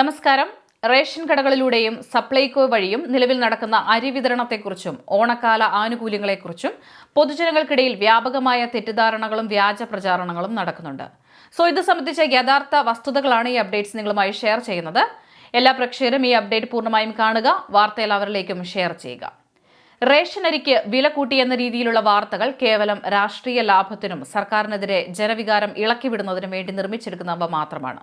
നമസ്കാരം. റേഷൻ കടകളിലൂടെയും സപ്ലൈകോ വഴിയും നിലവിൽ നടക്കുന്ന അരി വിതരണത്തെക്കുറിച്ചും ഓണക്കാല ആനുകൂല്യങ്ങളെക്കുറിച്ചും പൊതുജനങ്ങൾക്കിടയിൽ വ്യാപകമായ തെറ്റിദ്ധാരണകളും വ്യാജ പ്രചാരണങ്ങളും നടക്കുന്നുണ്ട്. ഇത് സംബന്ധിച്ച യഥാർത്ഥ വസ്തുതകളാണ് ഈ അപ്ഡേറ്റ്സ് നിങ്ങളുമായി ഷെയർ ചെയ്യുന്നത്. എല്ലാ പ്രേക്ഷകരും ഈ അപ്ഡേറ്റ് പൂർണ്ണമായും കാണുക, വാർത്ത എല്ലാവരിലേക്കും ഷെയർ ചെയ്യുക. റേഷൻ അരിക്ക് വില കൂട്ടിയെന്ന രീതിയിലുള്ള വാർത്തകൾ കേവലം രാഷ്ട്രീയ ലാഭത്തിനും സർക്കാരിനെതിരെ ജനവികാരം ഇളക്കിവിടുന്നതിനും വേണ്ടി നിർമ്മിച്ചെടുക്കുന്നവ മാത്രമാണ്.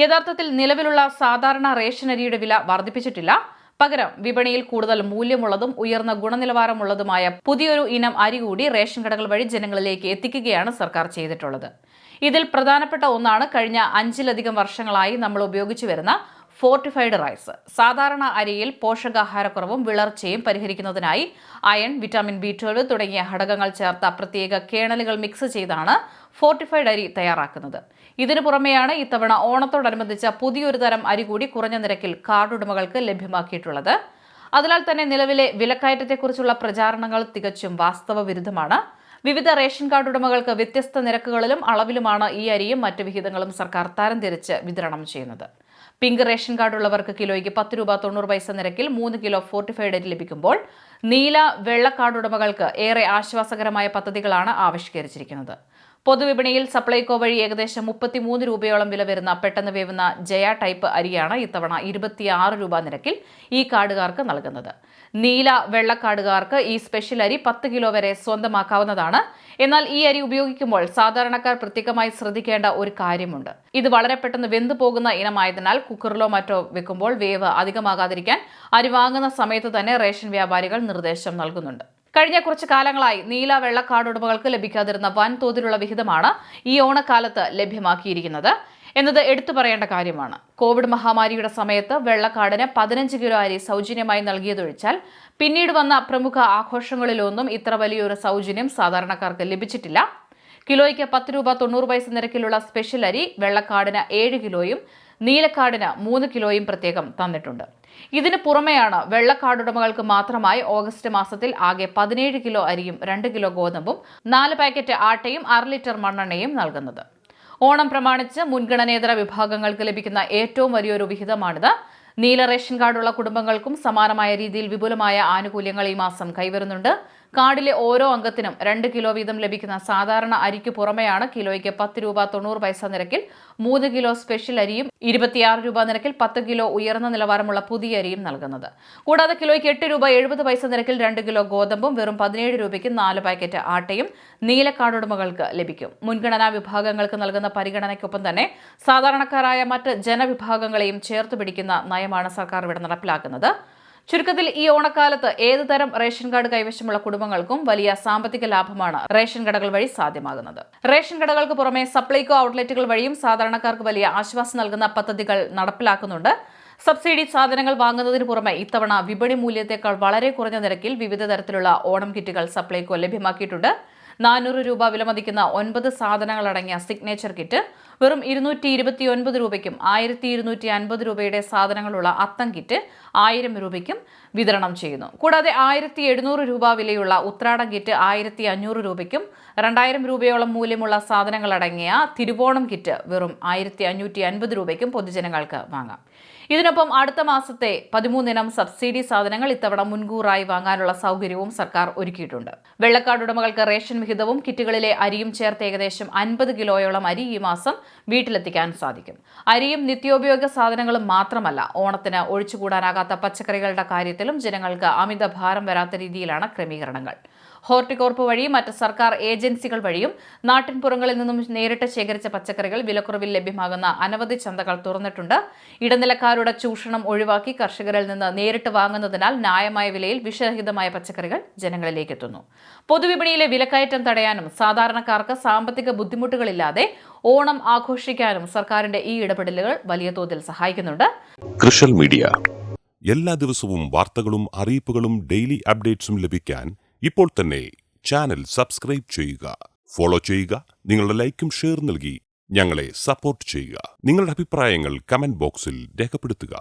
യഥാർത്ഥത്തിൽ നിലവിലുള്ള സാധാരണ റേഷൻ അരിയുടെ വില വർദ്ധിപ്പിച്ചിട്ടില്ല. പകരം വിപണിയിൽ കൂടുതൽ മൂല്യമുള്ളതും ഉയർന്ന ഗുണനിലവാരമുള്ളതുമായ പുതിയൊരു ഇനം അരി കൂടി റേഷൻ കടകൾ വഴി ജനങ്ങളിലേക്ക് എത്തിക്കുകയാണ് സർക്കാർ ചെയ്തിട്ടുള്ളത്. ഇതിൽ പ്രധാനപ്പെട്ട ഒന്നാണ് കഴിഞ്ഞ 5-ലധികം വർഷങ്ങളായി നമ്മൾ ഉപയോഗിച്ചു വരുന്ന ഫോർട്ടിഫൈഡ് റൈസ്. സാധാരണ അരിയിൽ പോഷകാഹാരക്കുറവും വിളർച്ചയും പരിഹരിക്കുന്നതിനായി അയൺ, വിറ്റാമിൻ B12 തുടങ്ങിയ ഘടകങ്ങൾ ചേർത്ത പ്രത്യേക കേണലുകൾ മിക്സ് ചെയ്താണ് ഫോർട്ടിഫൈഡ് അരി തയ്യാറാക്കുന്നത്. ഇതിനു പുറമെയാണ് ഇത്തവണ ഓണത്തോടനുബന്ധിച്ച പുതിയൊരു തരം അരി കൂടി കുറഞ്ഞ നിരക്കിൽ കാർഡ് ഉടമകൾക്ക് ലഭ്യമാക്കിയിട്ടുള്ളത്. അതിനാൽ തന്നെ നിലവിലെ വിലക്കയറ്റത്തെക്കുറിച്ചുള്ള പ്രചാരണങ്ങൾ തികച്ചും വാസ്തവ വിരുദ്ധമാണ്. വിവിധ റേഷൻ കാർഡ് ഉടമകൾക്ക് വ്യത്യസ്ത നിരക്കുകളിലും അളവിലുമാണ് ഈ അരിയും മറ്റ് വിഹിതങ്ങളും സർക്കാർ തരംതിരിച്ച് വിതരണം ചെയ്യുന്നത്. പിങ്ക് റേഷൻ കാർഡ് ഉള്ളവർക്ക് കിലോയ്ക്ക് 10 രൂപ 90 പൈസ നിരക്കിൽ 3 കിലോ ഫോർട്ടിഫൈഡ് അരി ലഭിക്കുമ്പോൾ നീല, വെള്ള കാർഡ് ഉടമകൾക്ക് ഏറെ ആശ്വാസകരമായ പദ്ധതികളാണ് ആവിഷ്കരിച്ചിരിക്കുന്നത്. പൊതുവിപണിയിൽ സപ്ലൈകോ വഴി ഏകദേശം 33 രൂപയോളം വില വരുന്ന പെട്ടെന്ന് വേവുന്ന ജയ ടൈപ്പ് അരിയാണ് ഇത്തവണ 26 രൂപ നിരക്കിൽ ഈ കാർഡുകാർക്ക് നൽകുന്നത്. നീല, വെള്ള കാർഡുകാർക്ക് ഈ സ്പെഷ്യൽ അരി 10 കിലോ വരെ സ്വന്തമാക്കാവുന്നതാണ്. എന്നാൽ ഈ അരി ഉപയോഗിക്കുമ്പോൾ സാധാരണക്കാർ പ്രത്യേകമായി ശ്രദ്ധിക്കേണ്ട ഒരു കാര്യമുണ്ട്. ഇത് വളരെ പെട്ടെന്ന് വെന്തു പോകുന്ന ഇനമായതിനാൽ കുക്കറിലോ മറ്റോ വെക്കുമ്പോൾ വേവ് അധികമാകാതിരിക്കാൻ അരി വാങ്ങുന്ന സമയത്ത് തന്നെ റേഷൻ വ്യാപാരികൾ നിർദ്ദേശം നൽകുന്നുണ്ട്. കഴിഞ്ഞ കുറച്ചു കാലങ്ങളായി നീല, വെള്ള കാർഡ് ഉടമകൾക്ക് ലഭിക്കാതിരുന്ന വൻതോതിലുള്ള വിഹിതമാണ് ഈ ഓണക്കാലത്ത് ലഭ്യമാക്കിയിരിക്കുന്നത് എന്നത് എടുത്തു പറയേണ്ട കാര്യമാണ്. കോവിഡ് മഹാമാരിയുടെ സമയത്ത് വെള്ളക്കാർഡിന് 15 കിലോ അരി സൗജന്യമായി നൽകിയതൊഴിച്ചാൽ പിന്നീട് വന്ന പ്രമുഖ ആഘോഷങ്ങളിലൊന്നും ഇത്ര വലിയൊരു സൗജന്യം സാധാരണക്കാർക്ക് ലഭിച്ചിട്ടില്ല. കിലോയ്ക്ക് 10 രൂപ 90 പൈസ നിരക്കിലുള്ള സ്പെഷ്യൽ അരി വെള്ളക്കാർഡിന് 7 കിലോയും നീലക്കാർഡിന് 3 കിലോയും പ്രത്യേകം തന്നിട്ടുണ്ട്. ഇതിന് പുറമെയാണ് വെള്ളക്കാർഡ് ഉടമകൾക്ക് മാത്രമായി ഓഗസ്റ്റ് മാസത്തിൽ ആകെ 17 കിലോ അരിയും 2 കിലോ ഗോതമ്പും 4 പാക്കറ്റ് ആട്ടയും 1/2 ലിറ്റർ മണ്ണെണ്ണയും നൽകുന്നത്. ഓണം പ്രമാണിച്ച് മുൻഗണനേതര വിഭാഗങ്ങൾക്ക് ലഭിക്കുന്ന ഏറ്റവും വലിയൊരു വിഹിതമാണിത്. നീല റേഷൻ കാർഡുള്ള കുടുംബങ്ങൾക്കും സമാനമായ രീതിയിൽ വിപുലമായ ആനുകൂല്യങ്ങൾ ഈ മാസം കൈവരുന്നുണ്ട്. കാർഡിലെ ഓരോ അംഗത്തിനും 2 കിലോ വീതം ലഭിക്കുന്ന സാധാരണ അരിക്ക് പുറമെയാണ് കിലോയ്ക്ക് 10 രൂപ 90 പൈസ നിരക്കിൽ 3 കിലോ സ്പെഷ്യൽ അരിയും 26 രൂപ നിരക്കിൽ 10 കിലോ ഉയർന്ന നിലവാരമുള്ള പുതിയ അരിയും നൽകുന്നത്. കൂടാതെ കിലോയ്ക്ക് 8 രൂപ 70 പൈസ നിരക്കിൽ 2 കിലോ ഗോതമ്പും വെറും 17 രൂപയ്ക്ക് 4 പാക്കറ്റ് ആട്ടയും നീല കാർഡ് ഉടമകൾക്ക് ലഭിക്കും. മുൻഗണനാ വിഭാഗങ്ങൾക്ക് നൽകുന്ന പരിഗണനയ്ക്കൊപ്പം തന്നെ സാധാരണക്കാരായ മറ്റ് ജനവിഭാഗങ്ങളെയും ചേർത്ത് പിടിക്കുന്ന നയമാണ് സർക്കാർ ഇവിടെ നടപ്പിലാക്കുന്നത്. ചുരുക്കത്തിൽ ഈ ഓണക്കാലത്ത് ഏതുതരം റേഷൻ കാർഡ് കൈവശമുള്ള കുടുംബങ്ങൾക്കും വലിയ സാമ്പത്തിക ലാഭമാണ് റേഷൻ കടകൾ വഴി സാധ്യമാകുന്നത്. റേഷൻ കടകൾക്ക് പുറമെ സപ്ലൈകോ ഔട്ട്ലെറ്റുകൾ വഴിയും സാധാരണക്കാർക്ക് വലിയ ആശ്വാസം നൽകുന്ന പദ്ധതികൾ നടപ്പിലാക്കുന്നുണ്ട്. സബ്സിഡി സാധനങ്ങൾ വാങ്ങുന്നതിന് പുറമെ ഇത്തവണ വിപണി മൂല്യത്തെക്കാൾ വളരെ കുറഞ്ഞ നിരക്കിൽ വിവിധ തരത്തിലുള്ള ഓണം കിറ്റുകൾ സപ്ലൈകോ ലഭ്യമാക്കിയിട്ടുണ്ട്. 400 രൂപ വിലമതിക്കുന്ന 9 സാധനങ്ങളടങ്ങിയ സിഗ്നേച്ചർ കിറ്റ് വെറും 229 രൂപയ്ക്കും 1250 രൂപയുടെ സാധനങ്ങളുള്ള അത്തം കിറ്റ് 1000 രൂപയ്ക്കും വിതരണം ചെയ്യുന്നു. കൂടാതെ 1700 രൂപ വിലയുള്ള ഉത്രാടം കിറ്റ് 1500 രൂപയ്ക്കും 2000 രൂപയോളം മൂല്യമുള്ള സാധനങ്ങളടങ്ങിയ തിരുവോണം കിറ്റ് വെറും 1550 രൂപയ്ക്കും പൊതുജനങ്ങൾക്ക് വാങ്ങാം. ഇതിനൊപ്പം അടുത്ത മാസത്തെ 13 ഇനം സബ്സിഡി സാധനങ്ങൾ ഇത്തവണ മുൻകൂറായി വാങ്ങാനുള്ള സൗകര്യവും സർക്കാർ ഒരുക്കിയിട്ടുണ്ട്. വെള്ളക്കാർഡ് ഉടമകൾക്ക് റേഷൻ വിഹിതവും കിറ്റുകളിലെ അരിയും ചേർത്ത് ഏകദേശം 50 കിലോയോളം അരി ഈ മാസം വീട്ടിലെത്തിക്കാൻ സാധിക്കും. അരിയും നിത്യോപയോഗ സാധനങ്ങളും മാത്രമല്ല, ഓണത്തിന് ഒഴിച്ചുകൂടാനാകാത്ത പച്ചക്കറികളുടെ കാര്യത്തിലും ജനങ്ങൾക്ക് അമിത ഭാരം വരാത്ത രീതിയിലാണ് ക്രമീകരണങ്ങൾ. ഹോർട്ടികോർപ്പ് വഴിയും മറ്റ് സർക്കാർ ഏജൻസികൾ വഴിയും നാട്ടിൻപുറങ്ങളിൽ നിന്നും നേരിട്ട് ശേഖരിച്ച പച്ചക്കറികൾ വിലക്കുറവിൽ ലഭ്യമാകുന്ന അനവധി ചന്തകൾ തുറന്നിട്ടുണ്ട്. ഇടനിലക്കാരുടെ ചൂഷണം ഒഴിവാക്കി കർഷകരിൽ നിന്ന് നേരിട്ട് വാങ്ങുന്നതിനാൽ ന്യായമായ വിലയിൽ വിഷരഹിതമായ പച്ചക്കറികൾ ജനങ്ങളിലേക്ക് എത്തുന്നു. പൊതുവിപണിയിലെ വിലക്കയറ്റം തടയാനും സാധാരണക്കാർക്ക് സാമ്പത്തിക ബുദ്ധിമുട്ടുകളില്ലാതെ ഓണം ആഘോഷിക്കാനും സർക്കാരിന്റെ ഈ ഇടപെടലുകൾ വലിയ തോതിൽ സഹായിക്കുന്നുണ്ട്. കൃഷൽ മീഡിയ എല്ലാ ദിവസവും വാർത്തകളും അറിയിപ്പുകളും ഡെയിലി അപ്ഡേറ്റ്സും ലഭിക്കാൻ ഇപ്പോൾ തന്നെ ചാനൽ സബ്സ്ക്രൈബ് ചെയ്യുക, ഫോളോ ചെയ്യുക. നിങ്ങളുടെ ലൈക്കും ഷെയർ നൽകി ഞങ്ങളെ സപ്പോർട്ട് ചെയ്യുക. നിങ്ങളുടെ അഭിപ്രായങ്ങൾ കമന്റ് ബോക്സിൽ രേഖപ്പെടുത്തുക.